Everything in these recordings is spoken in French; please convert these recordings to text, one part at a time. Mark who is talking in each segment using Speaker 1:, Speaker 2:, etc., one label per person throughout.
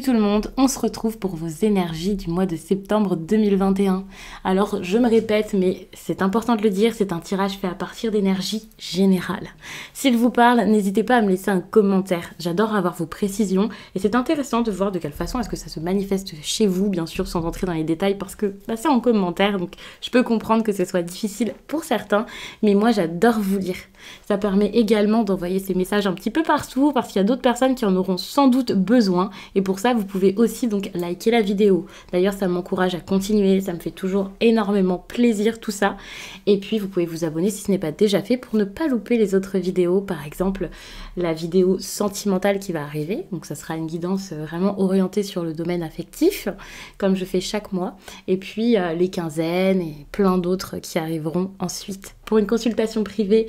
Speaker 1: Salut tout le monde, on se retrouve pour vos énergies du mois de septembre 2021. Alors je me répète, mais c'est important de le dire, c'est un tirage fait à partir d'énergie générale. S'il vous parle, n'hésitez pas à me laisser un commentaire, j'adore avoir vos précisions et c'est intéressant de voir de quelle façon est-ce que ça se manifeste chez vous, bien sûr sans entrer dans les détails parce que c'est en commentaire, donc je peux comprendre que ce soit difficile pour certains, mais moi j'adore vous lire. Ça permet également d'envoyer ces messages un petit peu partout parce qu'il y a d'autres personnes qui en auront sans doute besoin et pour ça vous pouvez aussi donc liker la vidéo. D'ailleurs ça m'encourage à continuer, ça me fait toujours énormément plaisir tout ça. Et puis vous pouvez vous abonner si ce n'est pas déjà fait pour ne pas louper les autres vidéos, par exemple la vidéo sentimentale qui va arriver. Donc ça sera une guidance vraiment orientée sur le domaine affectif comme je fais chaque mois. Et puis les quinzaines et plein d'autres qui arriveront ensuite. Pour une consultation privée,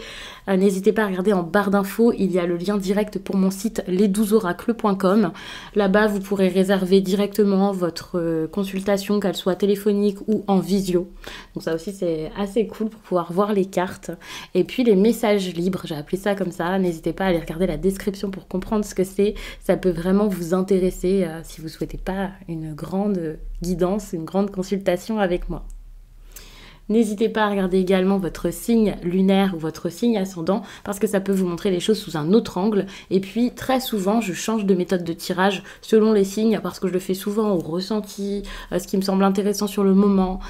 Speaker 1: n'hésitez pas à regarder en barre d'infos, il y a le lien direct pour mon site les12oracles.com. Là-bas, vous pourrez réserver directement votre consultation, qu'elle soit téléphonique ou en visio. Donc ça aussi, c'est assez cool pour pouvoir voir les cartes. Et puis les messages libres, j'ai appelé ça comme ça. N'hésitez pas à aller regarder la description pour comprendre ce que c'est. Ça peut vraiment vous intéresser si vous ne souhaitez pas une grande guidance, une grande consultation avec moi. N'hésitez pas à regarder également votre signe lunaire ou votre signe ascendant parce que ça peut vous montrer les choses sous un autre angle. Et puis très souvent, je change de méthode de tirage selon les signes parce que je le fais souvent au ressenti, ce qui me semble intéressant sur le moment.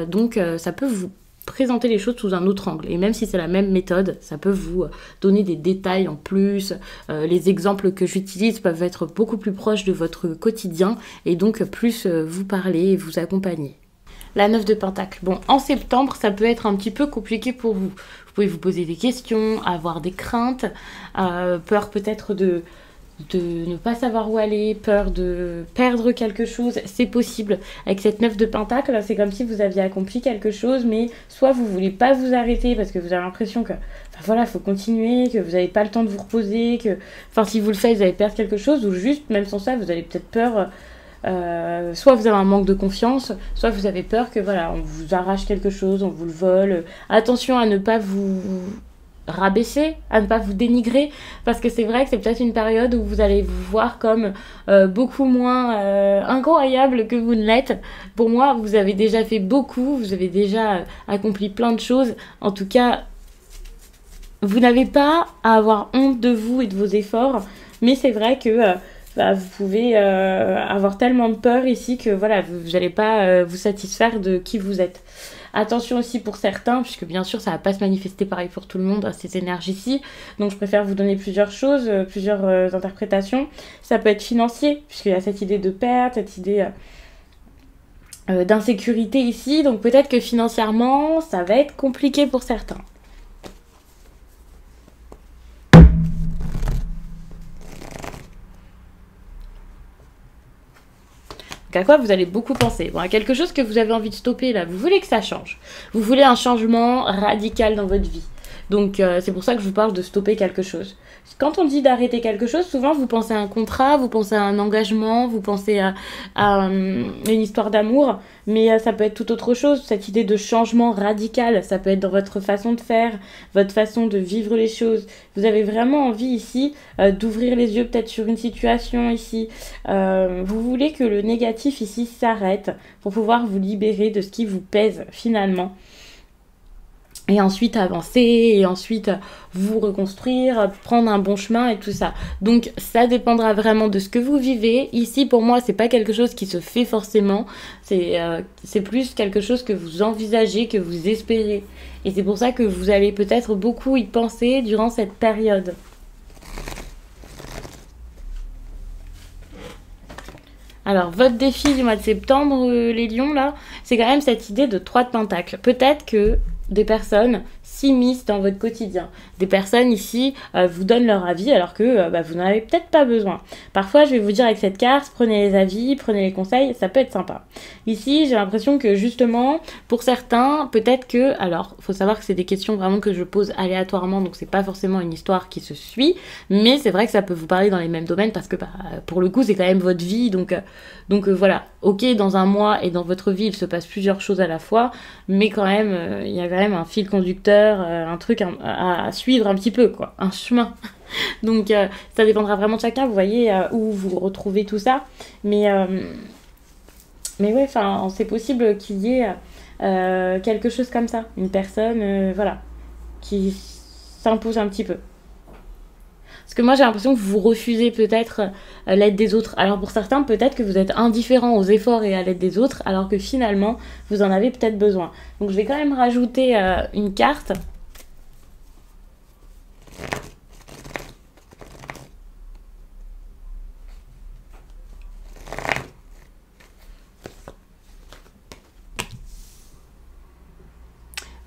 Speaker 1: Donc ça peut vous présenter les choses sous un autre angle. Et même si c'est la même méthode, ça peut vous donner des détails en plus. Les exemples que j'utilise peuvent être beaucoup plus proches de votre quotidien et donc plus vous parler et vous accompagner. La 9 de Pentacle. Bon, en septembre, ça peut être un petit peu compliqué pour vous. Vous pouvez vous poser des questions, avoir des craintes, peur peut-être de ne pas savoir où aller, peur de perdre quelque chose. C'est possible. Avec cette 9 de Pentacle, c'est comme si vous aviez accompli quelque chose, mais soit vous voulez pas vous arrêter parce que vous avez l'impression que, voilà, faut continuer, que vous n'avez pas le temps de vous reposer, que, si vous le faites, vous allez perdre quelque chose, ou juste, même sans ça, vous avez peut-être peur. Soit vous avez un manque de confiance, soit vous avez peur que voilà, on vous arrache quelque chose, on vous le vole. Attention à ne pas vous rabaisser, à ne pas vous dénigrer, parce que c'est vrai que c'est peut-être une période où vous allez vous voir comme beaucoup moins incroyable que vous ne l'êtes. Pour moi, vous avez déjà fait beaucoup, vous avez déjà accompli plein de choses. En tout cas, vous n'avez pas à avoir honte de vous et de vos efforts, mais c'est vrai que vous pouvez avoir tellement de peur ici que voilà, vous n'allez pas vous satisfaire de qui vous êtes. Attention aussi pour certains, puisque bien sûr ça ne va pas se manifester pareil pour tout le monde, ces énergies-ci. Donc je préfère vous donner plusieurs choses, plusieurs interprétations. Ça peut être financier, puisqu'il y a cette idée de perte, cette idée d'insécurité ici. Donc peut-être que financièrement, ça va être compliqué pour certains. À quoi vous allez beaucoup penser. Bon, à quelque chose que vous avez envie de stopper là, vous voulez que ça change. Vous voulez un changement radical dans votre vie. Donc c'est pour ça que je vous parle de stopper quelque chose. Quand on dit d'arrêter quelque chose, souvent vous pensez à un contrat, vous pensez à un engagement, vous pensez à une histoire d'amour, mais ça peut être tout autre chose, cette idée de changement radical, ça peut être dans votre façon de faire, votre façon de vivre les choses. Vous avez vraiment envie ici d'ouvrir les yeux peut-être sur une situation ici. Vous voulez que le négatif ici s'arrête pour pouvoir vous libérer de ce qui vous pèse finalement. Et ensuite avancer, et ensuite vous reconstruire, prendre un bon chemin et tout ça. Donc ça dépendra vraiment de ce que vous vivez. Ici pour moi c'est pas quelque chose qui se fait forcément, c'est plus quelque chose que vous envisagez, que vous espérez. Et c'est pour ça que vous allez peut-être beaucoup y penser durant cette période. Alors, votre défi du mois de septembre, les lions, là, c'est quand même cette idée de 3 de Pentacle. Peut-être que des personnes s'immiscent dans votre quotidien. Des personnes ici vous donnent leur avis alors que vous n'en avez peut-être pas besoin. Parfois, je vais vous dire avec cette carte, prenez les avis, prenez les conseils, ça peut être sympa. Ici, j'ai l'impression que justement, pour certains, peut-être que... Alors, il faut savoir que c'est des questions vraiment que je pose aléatoirement, donc c'est pas forcément une histoire qui se suit, mais c'est vrai que ça peut vous parler dans les mêmes domaines parce que pour le coup, c'est quand même votre vie, donc voilà. Ok, dans un mois et dans votre vie, il se passe plusieurs choses à la fois, mais quand même, il y a quand même un fil conducteur, un truc à suivre un petit peu, quoi, un chemin. Donc ça dépendra vraiment de chacun, vous voyez où vous retrouvez tout ça. Mais ouais, enfin, c'est possible qu'il y ait quelque chose comme ça. Une personne, voilà, qui s'impose un petit peu. Parce que moi, j'ai l'impression que vous refusez peut-être l'aide des autres. Alors pour certains, peut-être que vous êtes indifférent aux efforts et à l'aide des autres, alors que finalement, vous en avez peut-être besoin. Donc je vais quand même rajouter une carte.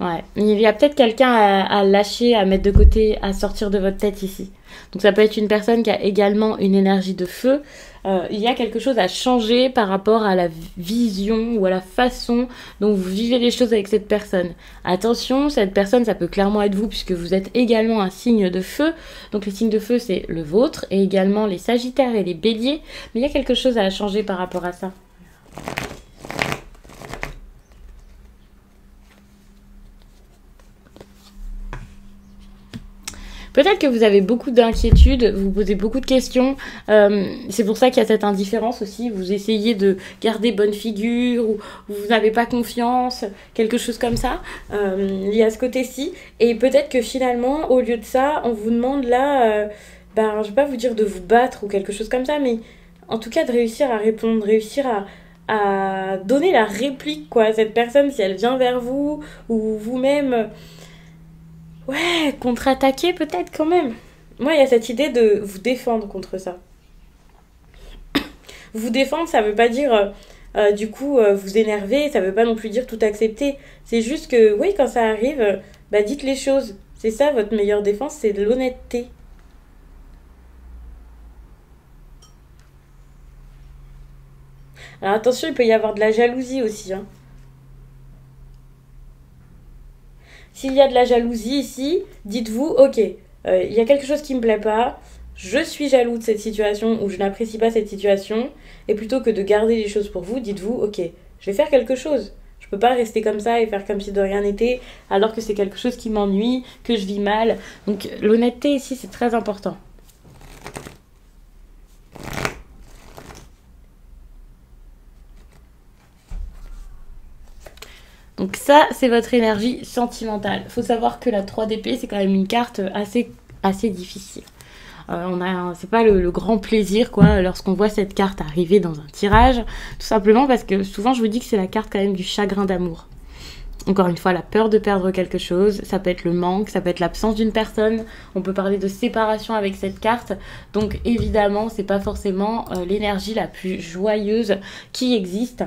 Speaker 1: Ouais, il y a peut-être quelqu'un à lâcher, à mettre de côté, à sortir de votre tête ici. Donc ça peut être une personne qui a également une énergie de feu. Il y a quelque chose à changer par rapport à la vision ou à la façon dont vous vivez les choses avec cette personne. Attention, cette personne, ça peut clairement être vous puisque vous êtes également un signe de feu. Donc les signes de feu, c'est le vôtre et également les sagittaires et les béliers. Mais il y a quelque chose à changer par rapport à ça. Peut-être que vous avez beaucoup d'inquiétudes, vous posez beaucoup de questions. C'est pour ça qu'il y a cette indifférence aussi. Vous essayez de garder bonne figure ou vous n'avez pas confiance, quelque chose comme ça. Il y a ce côté-ci. Et peut-être que finalement, au lieu de ça, on vous demande là, je vais pas vous dire de vous battre ou quelque chose comme ça, mais en tout cas de réussir à répondre, réussir à donner la réplique quoi, à cette personne si elle vient vers vous ou vous-même. Ouais, contre-attaquer peut-être quand même. Moi, il y a cette idée de vous défendre contre ça. Vous défendre, ça veut pas dire du coup vous énerver, ça veut pas non plus dire tout accepter. C'est juste que oui, quand ça arrive, dites les choses. C'est ça votre meilleure défense, c'est de l'honnêteté. Alors attention, il peut y avoir de la jalousie aussi, hein. S'il y a de la jalousie ici, dites-vous, ok, il y a quelque chose qui me plaît pas, je suis jaloux de cette situation ou je n'apprécie pas cette situation, et plutôt que de garder les choses pour vous, dites-vous, ok, je vais faire quelque chose. Je peux pas rester comme ça et faire comme si de rien n'était, alors que c'est quelque chose qui m'ennuie, que je vis mal. Donc l'honnêteté ici, c'est très important. Donc ça, c'est votre énergie sentimentale. Faut savoir que la 3 d'épée, c'est quand même une carte assez difficile. C'est pas le grand plaisir quoi lorsqu'on voit cette carte arriver dans un tirage, tout simplement parce que souvent je vous dis que c'est la carte quand même du chagrin d'amour. Encore une fois, la peur de perdre quelque chose, ça peut être le manque, ça peut être l'absence d'une personne, on peut parler de séparation avec cette carte, donc évidemment c'est pas forcément l'énergie la plus joyeuse qui existe.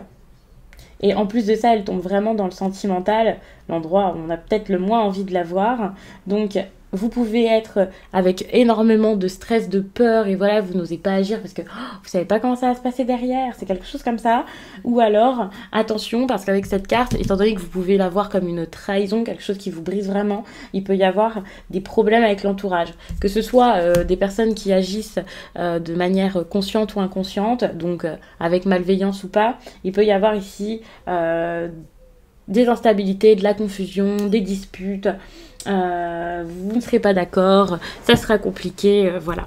Speaker 1: Et en plus de ça, elle tombe vraiment dans le sentimental, l'endroit où on a peut-être le moins envie de la voir. Donc, vous pouvez être avec énormément de stress, de peur, et voilà, vous n'osez pas agir parce que vous savez pas comment ça va se passer derrière, c'est quelque chose comme ça. Ou alors, attention, parce qu'avec cette carte, étant donné que vous pouvez la voir comme une trahison, quelque chose qui vous brise vraiment, il peut y avoir des problèmes avec l'entourage. Que ce soit des personnes qui agissent de manière consciente ou inconsciente, donc avec malveillance ou pas, il peut y avoir ici des instabilités, de la confusion, des disputes. Vous ne serez pas d'accord, ça sera compliqué, voilà.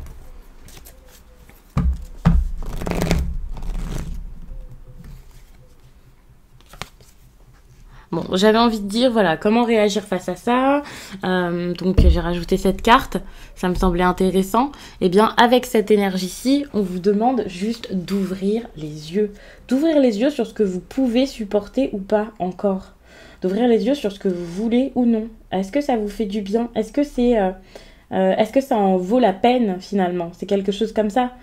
Speaker 1: Bon, j'avais envie de dire, voilà, comment réagir face à ça. Donc, j'ai rajouté cette carte, ça me semblait intéressant. Eh bien, avec cette énergie-ci, on vous demande juste d'ouvrir les yeux. D'ouvrir les yeux sur ce que vous pouvez supporter ou pas encore. D'ouvrir les yeux sur ce que vous voulez ou non. Est-ce que ça vous fait du bien? Est-ce que ça en vaut la peine, finalement? C'est quelque chose comme ça.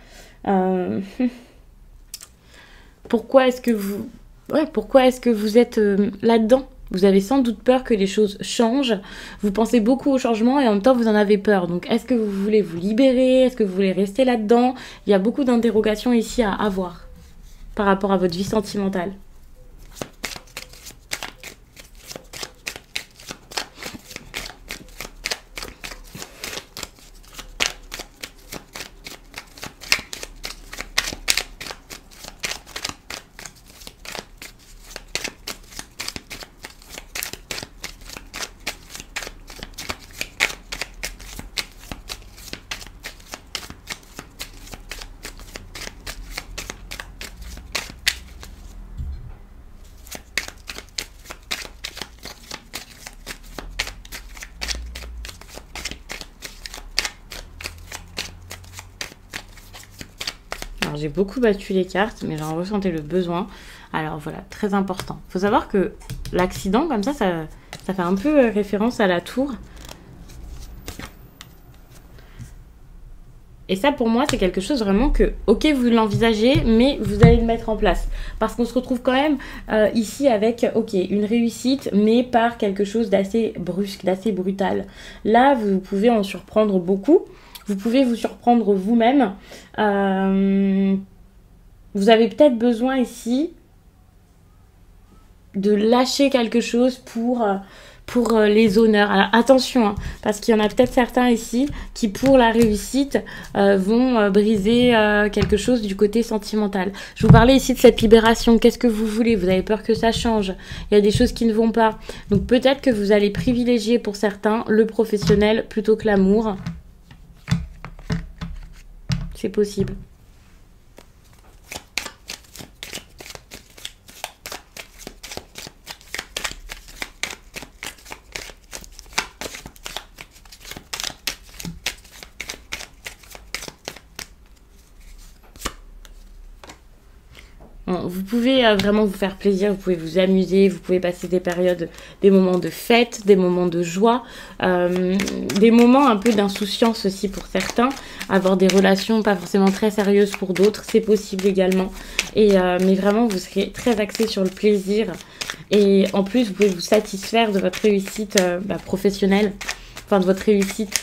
Speaker 1: Pourquoi est-ce que vous êtes là-dedans? Vous avez sans doute peur que les choses changent. Vous pensez beaucoup au changement et en même temps vous en avez peur. Donc est-ce que vous voulez vous libérer? Est-ce que vous voulez rester là-dedans? Il y a beaucoup d'interrogations ici à avoir par rapport à votre vie sentimentale. Alors, j'ai beaucoup battu les cartes, mais j'en ressentais le besoin. Alors voilà, très important. Il faut savoir que l'accident, comme ça fait un peu référence à la tour. Et ça, pour moi, c'est quelque chose vraiment que, ok, vous l'envisagez, mais vous allez le mettre en place. Parce qu'on se retrouve quand même ici avec, ok, une réussite, mais par quelque chose d'assez brusque, d'assez brutal. Là, vous pouvez en surprendre beaucoup. Vous pouvez vous surprendre vous-même. Vous avez peut-être besoin ici de lâcher quelque chose pour les honneurs. Alors attention, hein, parce qu'il y en a peut-être certains ici qui, pour la réussite, vont briser quelque chose du côté sentimental. Je vous parlais ici de cette libération. Qu'est-ce que vous voulez? Vous avez peur que ça change. Il y a des choses qui ne vont pas. Donc peut-être que vous allez privilégier pour certains le professionnel plutôt que l'amour. C'est possible. Vous pouvez vraiment vous faire plaisir, vous pouvez vous amuser, vous pouvez passer des périodes, des moments de fête, des moments de joie, des moments un peu d'insouciance aussi pour certains, avoir des relations pas forcément très sérieuses pour d'autres, c'est possible également. Mais vraiment, vous serez très axé sur le plaisir et en plus, vous pouvez vous satisfaire de votre réussite professionnelle, enfin de votre réussite.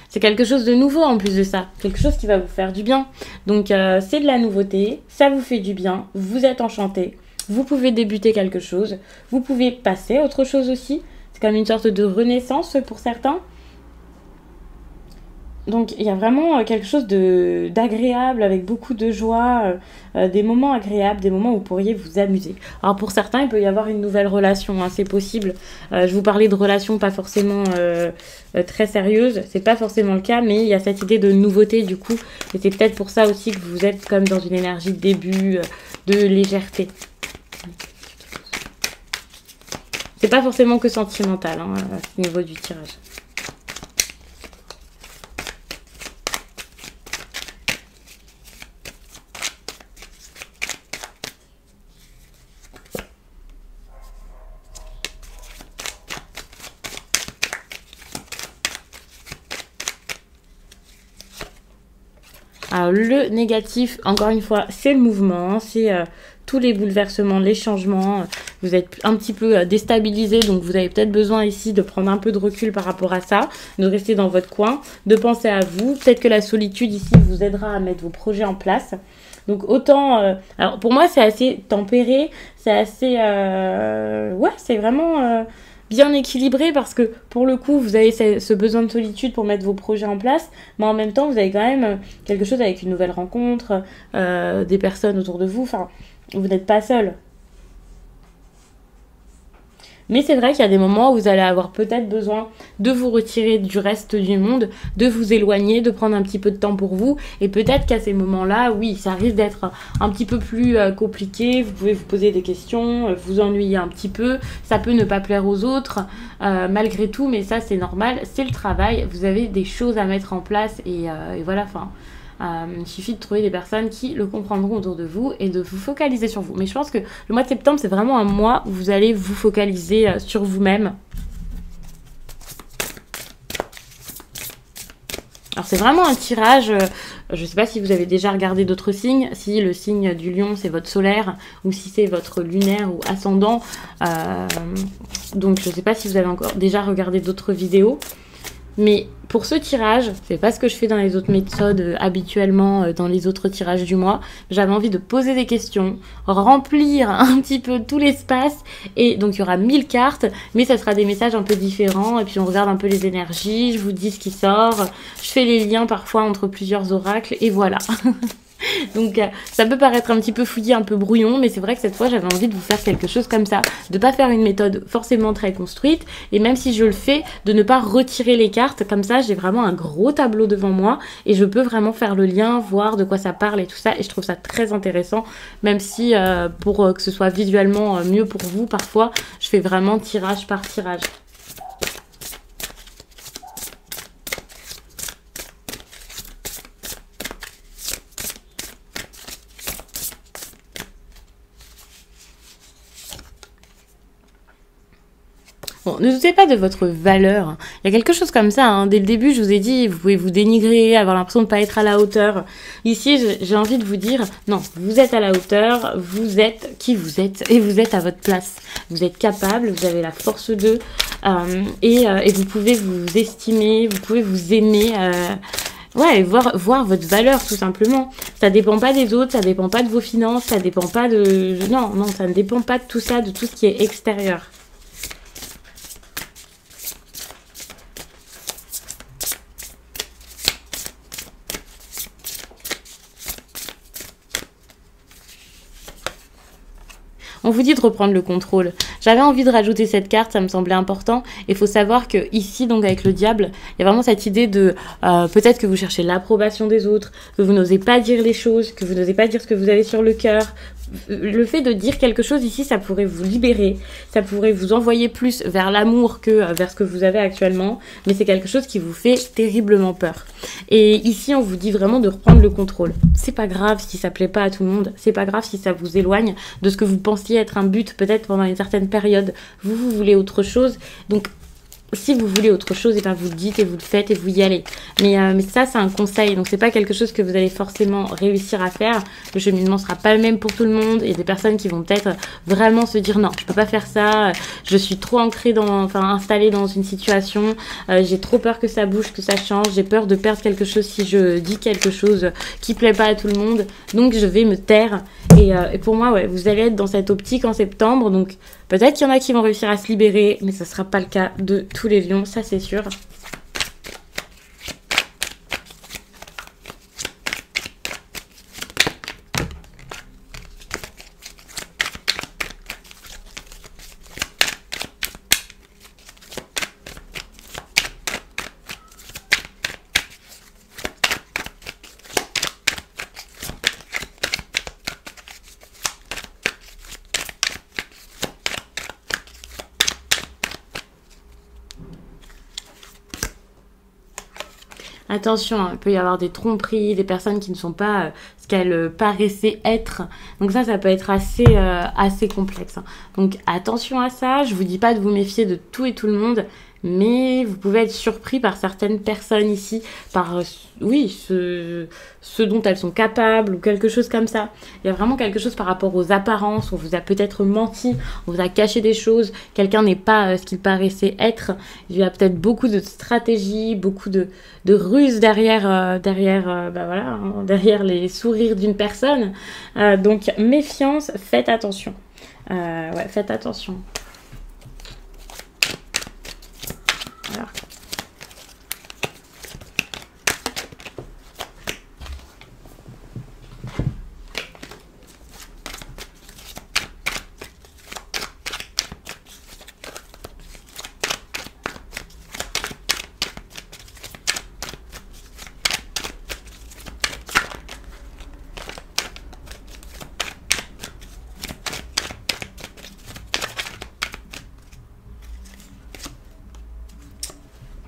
Speaker 1: C'est quelque chose de nouveau en plus de ça, quelque chose qui va vous faire du bien. Donc c'est de la nouveauté, ça vous fait du bien, vous êtes enchanté, vous pouvez débuter quelque chose, vous pouvez passer à autre chose aussi. C'est comme une sorte de renaissance pour certains. Donc il y a vraiment quelque chose d'agréable avec beaucoup de joie, des moments agréables, des moments où vous pourriez vous amuser. Alors pour certains, il peut y avoir une nouvelle relation, hein, c'est possible. Je vous parlais de relations pas forcément très sérieuses, c'est pas forcément le cas, mais il y a cette idée de nouveauté du coup. Et c'est peut-être pour ça aussi que vous êtes comme dans une énergie de début, de légèreté. C'est pas forcément que sentimental hein, à ce niveau du tirage. Alors le négatif, encore une fois, c'est le mouvement, c'est tous les bouleversements, les changements. Vous êtes un petit peu déstabilisé, donc vous avez peut-être besoin ici de prendre un peu de recul par rapport à ça, de rester dans votre coin, de penser à vous. Peut-être que la solitude ici vous aidera à mettre vos projets en place. Donc autant... alors pour moi c'est assez tempéré, c'est assez... ouais, c'est vraiment... bien équilibré parce que pour le coup vous avez ce besoin de solitude pour mettre vos projets en place, mais en même temps vous avez quand même quelque chose avec une nouvelle rencontre, des personnes autour de vous, enfin vous n'êtes pas seul. Mais c'est vrai qu'il y a des moments où vous allez avoir peut-être besoin de vous retirer du reste du monde, de vous éloigner, de prendre un petit peu de temps pour vous. Et peut-être qu'à ces moments-là, oui, ça risque d'être un petit peu plus compliqué. Vous pouvez vous poser des questions, vous ennuyer un petit peu. Ça peut ne pas plaire aux autres, malgré tout, mais ça c'est normal. C'est le travail. Vous avez des choses à mettre en place et voilà, enfin... il suffit de trouver des personnes qui le comprendront autour de vous et de vous focaliser sur vous. Mais je pense que le mois de septembre, c'est vraiment un mois où vous allez vous focaliser sur vous-même. Alors c'est vraiment un tirage, je ne sais pas si vous avez déjà regardé d'autres signes, si le signe du lion c'est votre solaire ou si c'est votre lunaire ou ascendant. Donc je ne sais pas si vous avez encore déjà regardé d'autres vidéos. Mais pour ce tirage, c'est pas ce que je fais dans les autres méthodes habituellement, dans les autres tirages du mois. J'avais envie de poser des questions, remplir un petit peu tout l'espace. Et donc il y aura 1000 cartes, mais ça sera des messages un peu différents. Et puis on regarde un peu les énergies, je vous dis ce qui sort. Je fais les liens parfois entre plusieurs oracles et voilà. Donc ça peut paraître un petit peu fouillé, un peu brouillon, mais c'est vrai que cette fois j'avais envie de vous faire quelque chose comme ça, de pas faire une méthode forcément très construite, et même si je le fais, de ne pas retirer les cartes, comme ça j'ai vraiment un gros tableau devant moi, et je peux vraiment faire le lien, voir de quoi ça parle et tout ça, et je trouve ça très intéressant, même si pour que ce soit visuellement mieux pour vous, parfois je fais vraiment tirage par tirage. Bon, ne doutez pas de votre valeur. Il y a quelque chose comme ça, hein. Dès le début, je vous ai dit, vous pouvez vous dénigrer, avoir l'impression de ne pas être à la hauteur. Ici, j'ai envie de vous dire, non, vous êtes à la hauteur, vous êtes qui vous êtes, et vous êtes à votre place. Vous êtes capable, vous avez la force d'eux, et vous pouvez vous estimer, vous pouvez vous aimer, ouais, voir votre valeur, tout simplement. Ça dépend pas des autres, ça dépend pas de vos finances, ça dépend pas de... Non, non, ça ne dépend pas de tout ça, de tout ce qui est extérieur. On vous dit de reprendre le contrôle. J'avais envie de rajouter cette carte, ça me semblait important. Il faut savoir que ici, donc avec le diable, il y a vraiment cette idée de peut-être que vous cherchez l'approbation des autres, que vous n'osez pas dire les choses, que vous n'osez pas dire ce que vous avez sur le cœur. Le fait de dire quelque chose ici, ça pourrait vous libérer, ça pourrait vous envoyer plus vers l'amour que vers ce que vous avez actuellement, mais c'est quelque chose qui vous fait terriblement peur. Et ici, on vous dit vraiment de reprendre le contrôle. C'est pas grave si ça plaît pas à tout le monde, c'est pas grave si ça vous éloigne de ce que vous pensiez être un but, peut-être pendant une certaine période. Vous voulez autre chose, donc si vous voulez autre chose, et ben vous le dites et vous le faites et vous y allez. Mais ça, c'est un conseil. Donc, c'est pas quelque chose que vous allez forcément réussir à faire. Le cheminement sera pas le même pour tout le monde. Il y a des personnes qui vont peut-être vraiment se dire non, je peux pas faire ça. Je suis trop ancrée installée dans une situation. J'ai trop peur que ça bouge, que ça change. J'ai peur de perdre quelque chose si je dis quelque chose qui plaît pas à tout le monde. Donc, je vais me taire. Et pour moi, ouais, vous allez être dans cette optique en septembre. Donc, peut-être qu'il y en a qui vont réussir à se libérer, mais ce ne sera pas le cas de tous les lions, ça c'est sûr. Attention, il peut y avoir des tromperies, des personnes qui ne sont pas ce qu'elles paraissaient être. Donc ça peut être assez complexe, hein. Donc attention à ça. Je vous dis pas de vous méfier de tout et tout le monde, mais vous pouvez être surpris par certaines personnes ici, par oui, ce dont elles sont capables ou quelque chose comme ça. Il y a vraiment quelque chose par rapport aux apparences. On vous a peut-être menti, on vous a caché des choses. Quelqu'un n'est pas ce qu'il paraissait être. Il y a peut-être beaucoup de stratégies, beaucoup de ruses derrière derrière les sourires d'une personne. Donc méfiance, faites attention. Ouais, faites attention. Alors.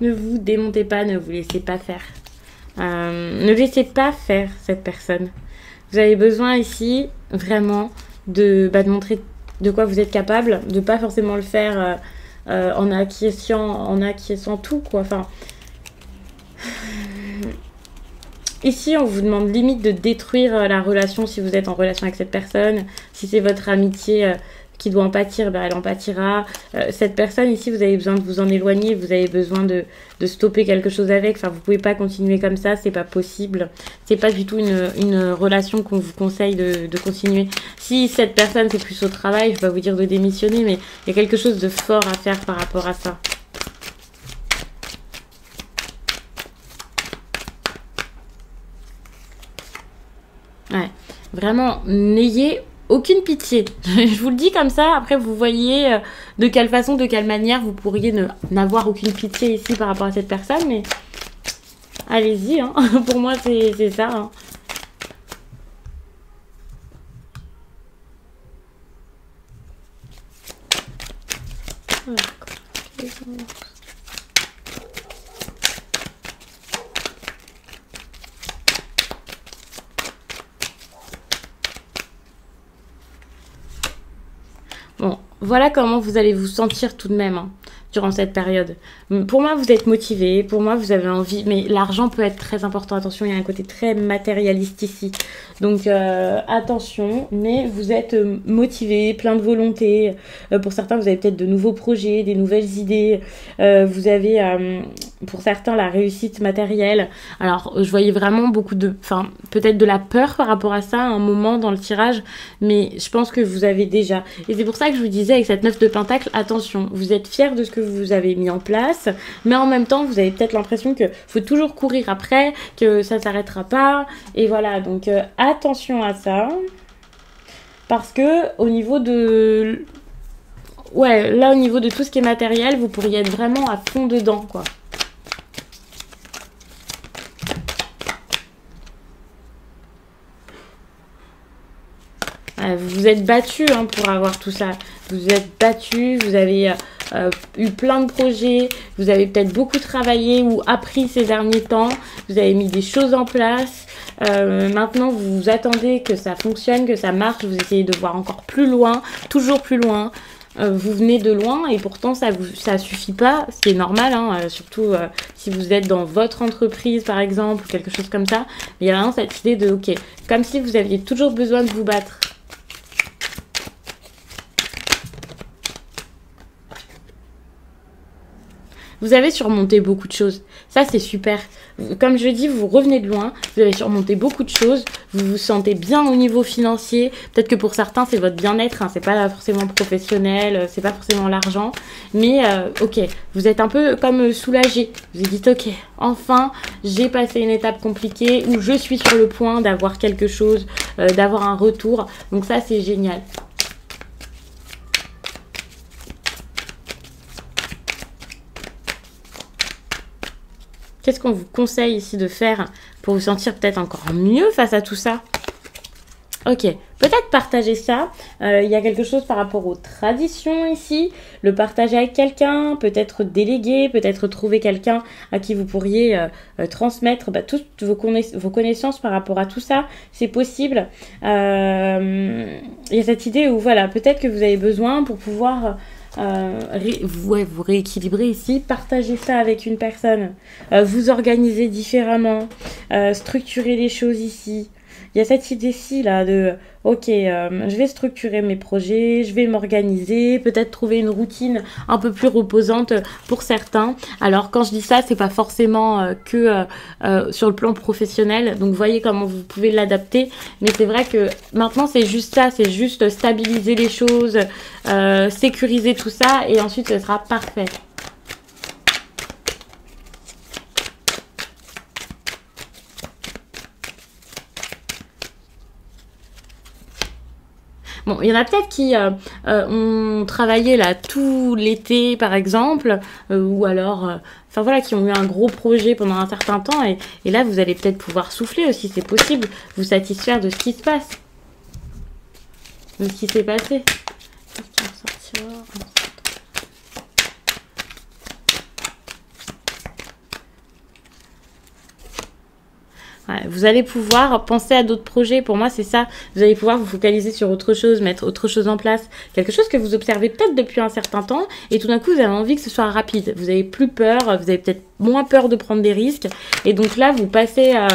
Speaker 1: Ne vous démontez pas, ne vous laissez pas faire. Ne laissez pas faire cette personne. Vous avez besoin ici vraiment de montrer de quoi vous êtes capable, de pas forcément le faire en acquiesçant tout, quoi. Enfin, ici, on vous demande limite de détruire la relation si vous êtes en relation avec cette personne. Si c'est votre amitié qui doit en pâtir, ben elle en pâtira. Cette personne ici, vous avez besoin de vous en éloigner, vous avez besoin de stopper quelque chose avec. Enfin, vous pouvez pas continuer comme ça, c'est pas possible. C'est pas du tout une relation qu'on vous conseille de continuer. Si cette personne c'est plus au travail, je vais pas vous dire de démissionner, mais il y a quelque chose de fort à faire par rapport à ça. Ouais, vraiment, n'ayez aucune pitié. Je vous le dis comme ça, après vous voyez de quelle façon, de quelle manière vous pourriez n'avoir aucune pitié ici par rapport à cette personne, mais allez-y, hein. Pour moi c'est ça, hein. Bon, voilà comment vous allez vous sentir tout de même, hein. durant cette période. Pour moi, vous êtes motivé, pour moi, vous avez envie, mais l'argent peut être très important. Attention, il y a un côté très matérialiste ici. Donc, attention, mais vous êtes motivé, plein de volonté. Pour certains, vous avez peut-être de nouveaux projets, des nouvelles idées. Vous avez, pour certains, la réussite matérielle. Alors, je voyais vraiment beaucoup de... Enfin, peut-être de la peur par rapport à ça, à un moment dans le tirage, mais je pense que vous avez déjà. Et c'est pour ça que je vous disais, avec cette 9 de Pentacle, attention, vous êtes fiers de ce que vous avez mis en place, mais en même temps, vous avez peut-être l'impression qu'il faut toujours courir après, que ça ne s'arrêtera pas, et voilà, donc attention à ça, parce que au niveau de... Ouais, là, au niveau de tout ce qui est matériel, vous pourriez être vraiment à fond dedans, quoi. Vous vous êtes battu pour avoir tout ça. Vous vous êtes battu, vous avez eu plein de projets, vous avez peut-être beaucoup travaillé ou appris ces derniers temps, vous avez mis des choses en place. Maintenant, vous vous attendez que ça fonctionne, que ça marche, vous essayez de voir encore plus loin, toujours plus loin. Vous venez de loin et pourtant ça suffit pas, ce qui est normal, surtout si vous êtes dans votre entreprise par exemple ou quelque chose comme ça. Mais il y a vraiment cette idée de ok, comme si vous aviez toujours besoin de vous battre. Vous avez surmonté beaucoup de choses. Ça, c'est super. Comme je dis, vous revenez de loin. Vous avez surmonté beaucoup de choses. Vous vous sentez bien au niveau financier. Peut-être que pour certains, c'est votre bien-être. C'est pas forcément professionnel. C'est pas forcément l'argent. Mais, ok, vous êtes un peu comme soulagé. Vous vous dites, ok, enfin, j'ai passé une étape compliquée où je suis sur le point d'avoir quelque chose, d'avoir un retour. Donc ça, c'est génial. Qu'est-ce qu'on vous conseille ici de faire pour vous sentir peut-être encore mieux face à tout ça? Ok, peut-être partager ça. Il y a quelque chose par rapport aux traditions ici. Le partager avec quelqu'un, peut-être déléguer, peut-être trouver quelqu'un à qui vous pourriez transmettre toutes vos connaissances par rapport à tout ça. C'est possible. Il y a cette idée où voilà, peut-être que vous avez besoin pour pouvoir... vous rééquilibrer ici, partager ça avec une personne, vous organiser différemment, structurer les choses ici. Il y a cette idée-ci là de ok, je vais structurer mes projets, je vais m'organiser, peut-être trouver une routine un peu plus reposante pour certains. Alors quand je dis ça, c'est pas forcément que sur le plan professionnel, donc voyez comment vous pouvez l'adapter. Mais c'est vrai que maintenant c'est juste ça, c'est juste stabiliser les choses, sécuriser tout ça et ensuite ce sera parfait. Bon, il y en a peut-être qui ont travaillé là tout l'été, par exemple, ou alors, enfin voilà, qui ont eu un gros projet pendant un certain temps, et là, vous allez peut-être pouvoir souffler aussi, c'est possible, vous satisfaire de ce qui se passe, de ce qui s'est passé. Qu'est-ce qui ressortira ? Ouais, vous allez pouvoir penser à d'autres projets. Pour moi, c'est ça. Vous allez pouvoir vous focaliser sur autre chose, mettre autre chose en place. Quelque chose que vous observez peut-être depuis un certain temps. Et tout d'un coup, vous avez envie que ce soit rapide. Vous avez plus peur. Vous avez peut-être moins peur de prendre des risques. Et donc là, vous passez à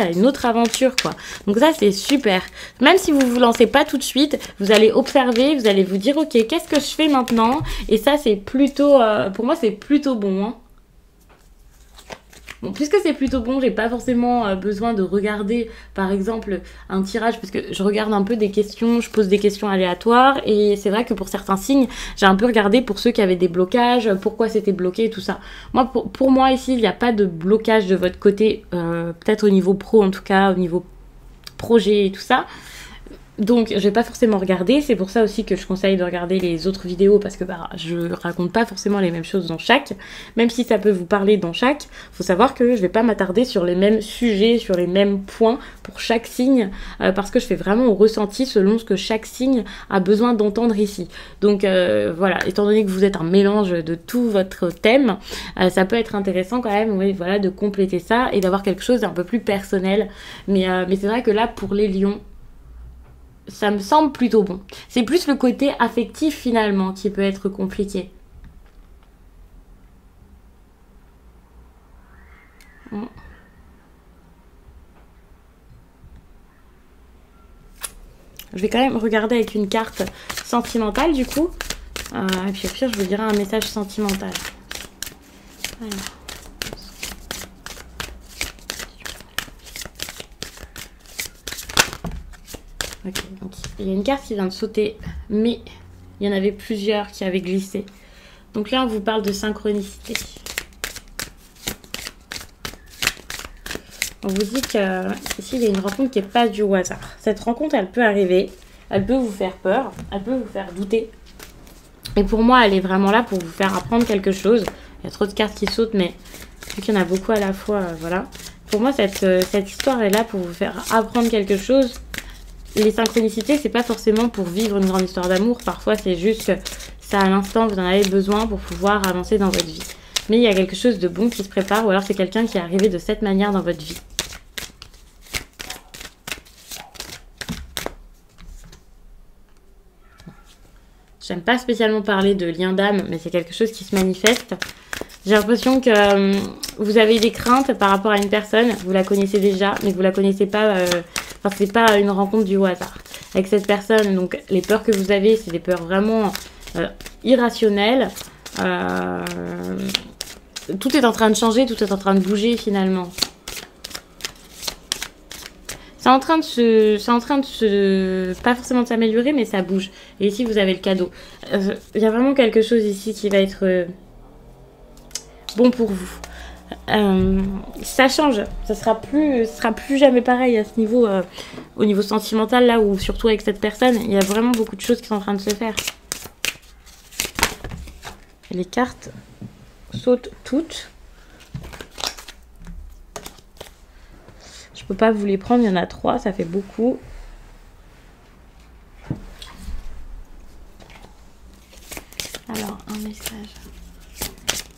Speaker 1: une autre aventure, quoi. Donc ça, c'est super. Même si vous vous lancez pas tout de suite, vous allez observer. Vous allez vous dire, ok, qu'est-ce que je fais maintenant? Et ça, c'est plutôt, pour moi, c'est plutôt bon, hein. Bon, puisque c'est plutôt bon, j'ai pas forcément besoin de regarder, par exemple, un tirage, parce que je regarde un peu des questions, je pose des questions aléatoires, et c'est vrai que pour certains signes, j'ai un peu regardé pour ceux qui avaient des blocages, pourquoi c'était bloqué et tout ça. Moi, pour moi, ici, il n'y a pas de blocage de votre côté, peut-être au niveau pro, en tout cas, au niveau projet et tout ça. Donc, je vais pas forcément regarder. C'est pour ça aussi que je conseille de regarder les autres vidéos parce que je raconte pas forcément les mêmes choses dans chaque. Même si ça peut vous parler dans chaque, faut savoir que je vais pas m'attarder sur les mêmes sujets, sur les mêmes points pour chaque signe parce que je fais vraiment au ressenti selon ce que chaque signe a besoin d'entendre ici. Donc, voilà, étant donné que vous êtes un mélange de tout votre thème, ça peut être intéressant quand même, oui, voilà, de compléter ça et d'avoir quelque chose d'un peu plus personnel. Mais c'est vrai que là, pour les lions, ça me semble plutôt bon. C'est plus le côté affectif finalement qui peut être compliqué. Je vais quand même regarder avec une carte sentimentale du coup. Et puis au pire, je vous dirai un message sentimental. Alors. Ok, donc il y a une carte qui vient de sauter, mais il y en avait plusieurs qui avaient glissé. Donc là, on vous parle de synchronicité. On vous dit qu'ici, il y a une rencontre qui n'est pas due au hasard. Cette rencontre, elle peut arriver, elle peut vous faire peur, elle peut vous faire douter. Et pour moi, elle est vraiment là pour vous faire apprendre quelque chose. Il y a trop de cartes qui sautent, mais vu qu'il y en a beaucoup à la fois, voilà. Pour moi, cette histoire est là pour vous faire apprendre quelque chose. Les synchronicités, c'est pas forcément pour vivre une grande histoire d'amour. Parfois, c'est juste que ça, à l'instant, vous en avez besoin pour pouvoir avancer dans votre vie. Mais il y a quelque chose de bon qui se prépare, ou alors c'est quelqu'un qui est arrivé de cette manière dans votre vie. J'aime pas spécialement parler de lien d'âme, mais c'est quelque chose qui se manifeste. J'ai l'impression que vous avez des craintes par rapport à une personne, vous la connaissez déjà, mais vous la connaissez pas, enfin c'est pas une rencontre du hasard. Avec cette personne, donc les peurs que vous avez, c'est des peurs vraiment irrationnelles. Tout est en train de changer, tout est en train de bouger finalement. C'est en train de se, pas forcément de s'améliorer, mais ça bouge. Et ici, vous avez le cadeau. Il y a vraiment quelque chose ici qui va être bon pour vous. Ça change. Ça sera plus jamais pareil à ce niveau, au niveau sentimental, là, ou surtout avec cette personne. Il y a vraiment beaucoup de choses qui sont en train de se faire. Et les cartes sautent toutes. Je peux pas vous les prendre, il y en a 3, ça fait beaucoup. Alors, un message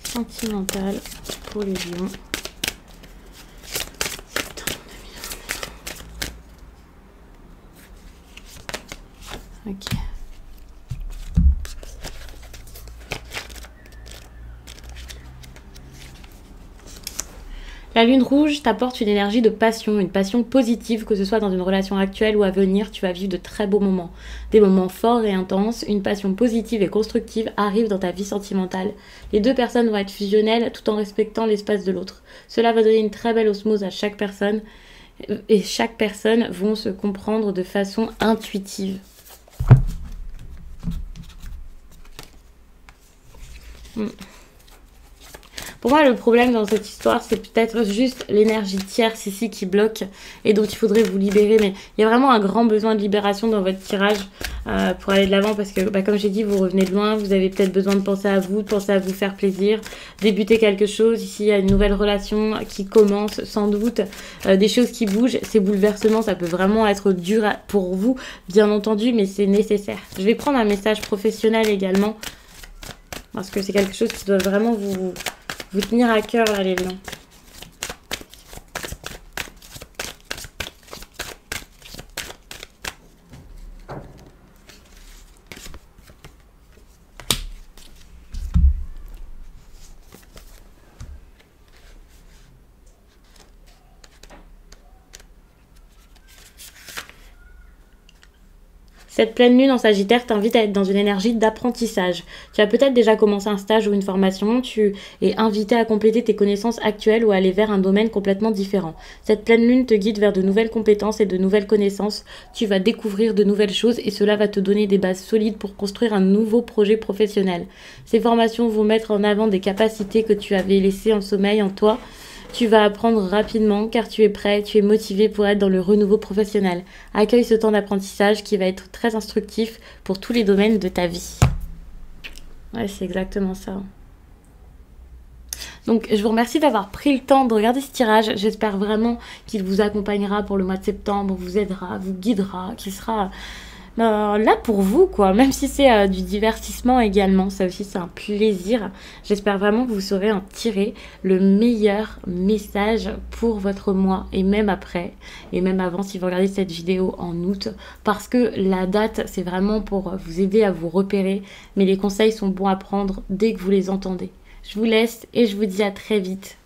Speaker 1: sentimental pour les lions. Septembre 2021. Ok. La lune rouge t'apporte une énergie de passion, une passion positive, que ce soit dans une relation actuelle ou à venir, tu vas vivre de très beaux moments. Des moments forts et intenses, une passion positive et constructive arrive dans ta vie sentimentale. Les deux personnes vont être fusionnelles tout en respectant l'espace de l'autre. Cela va donner une très belle osmose à chaque personne et chaque personne vont se comprendre de façon intuitive. Pour moi, le problème dans cette histoire, c'est peut-être juste l'énergie tierce ici qui bloque et dont il faudrait vous libérer. Mais il y a vraiment un grand besoin de libération dans votre tirage pour aller de l'avant parce que, comme j'ai dit, vous revenez de loin. Vous avez peut-être besoin de penser à vous faire plaisir, débuter quelque chose. Ici, il y a une nouvelle relation qui commence, sans doute. Des choses qui bougent. Ces bouleversements, ça peut vraiment être dur pour vous, bien entendu, mais c'est nécessaire. Je vais prendre un message professionnel également parce que c'est quelque chose qui doit vraiment vous tenir à cœur, là, les lions. Cette pleine lune en Sagittaire t'invite à être dans une énergie d'apprentissage. Tu as peut-être déjà commencé un stage ou une formation, tu es invité à compléter tes connaissances actuelles ou à aller vers un domaine complètement différent. Cette pleine lune te guide vers de nouvelles compétences et de nouvelles connaissances. Tu vas découvrir de nouvelles choses et cela va te donner des bases solides pour construire un nouveau projet professionnel. Ces formations vont mettre en avant des capacités que tu avais laissées en sommeil en toi. Tu vas apprendre rapidement car tu es prêt, tu es motivé pour être dans le renouveau professionnel. Accueille ce temps d'apprentissage qui va être très instructif pour tous les domaines de ta vie. Ouais, c'est exactement ça. Donc, je vous remercie d'avoir pris le temps de regarder ce tirage. J'espère vraiment qu'il vous accompagnera pour le mois de septembre, vous aidera, vous guidera, qu'il sera là pour vous, quoi. Même si c'est du divertissement également, ça aussi c'est un plaisir. J'espère vraiment que vous saurez en tirer le meilleur message pour votre mois et même après et même avant si vous regardez cette vidéo en août, parce que la date c'est vraiment pour vous aider à vous repérer, mais les conseils sont bons à prendre dès que vous les entendez. Je vous laisse et je vous dis à très vite.